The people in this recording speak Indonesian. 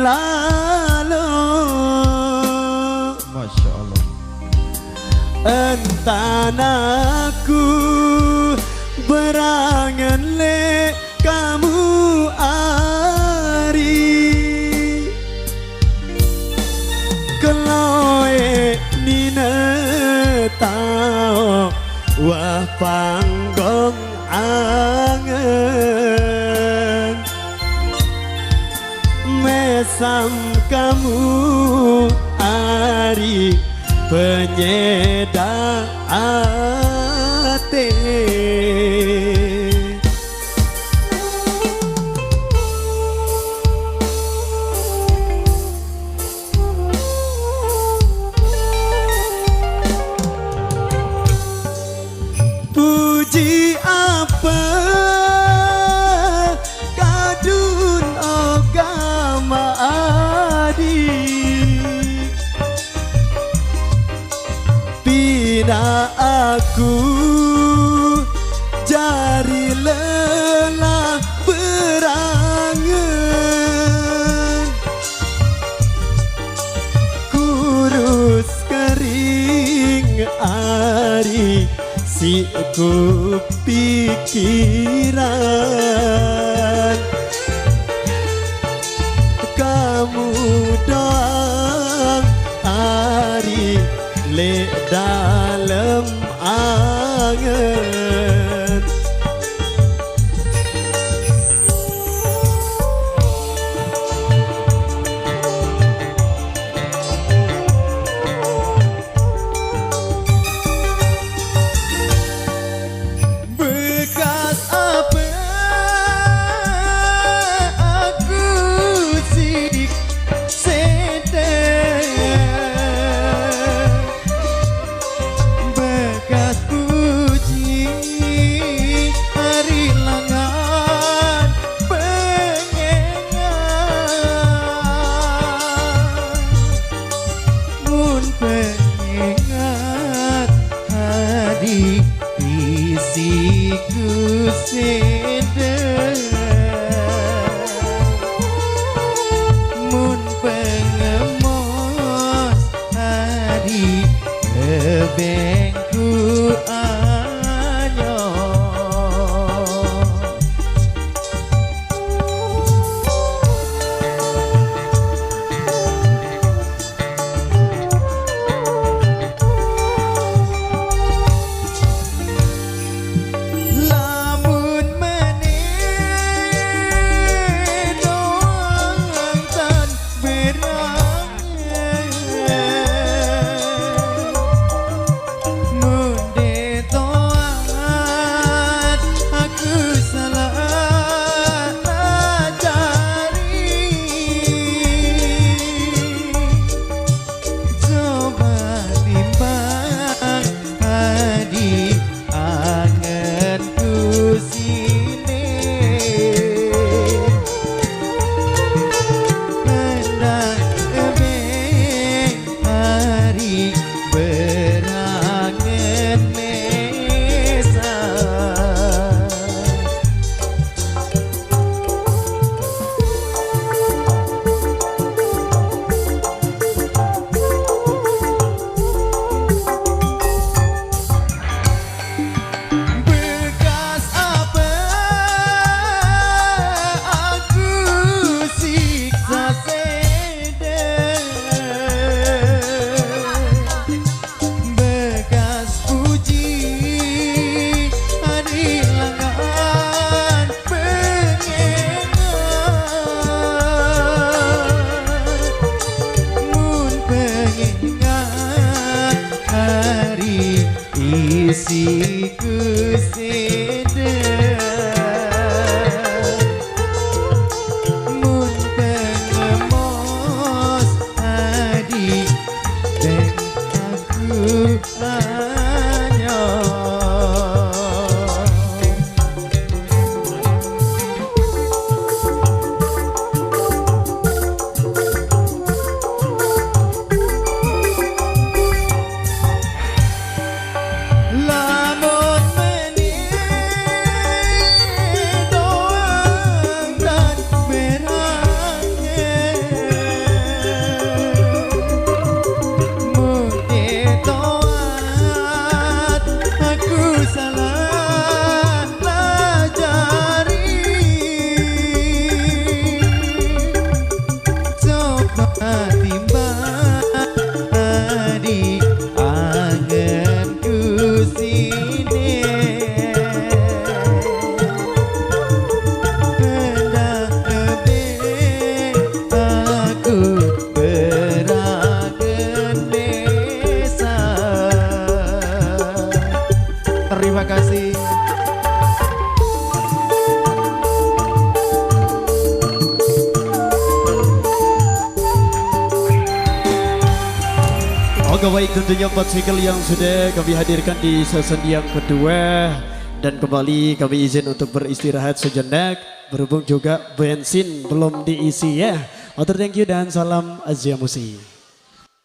lalu. Masya Allah. Entanaku berangan le kamu ari keloe nina tau wah panggong angen mesam kamu ari penyeda ate. Puji apa kadun ogama adi pina aku jari lelah berangan kurus kering ari si ku pikiran kamu doang ari le dalam angen. Bekas apa aku sedang bekas puji hari lengan pengengan mun pengengan hari isiku sedang mun pengemos hari bengku anyo. Lamun meneh doang tan berangan munde toat aku salah ajari coba timbang hadi anganku sini hendak hari berangan mesa. Bekas apa aku siksa sedang bekas puji hari lengan pengengan mun pengengan hari isiku sedang mun pengemos hadi dan aku hanya. Lamun meneh baik tentunya 4 single yang sudah kami hadirkan di season yang kedua. Dan kembali kami izin untuk beristirahat sejenak. Berhubung juga bensin belum diisi ya. Matur thank you dan salam Asia Musi.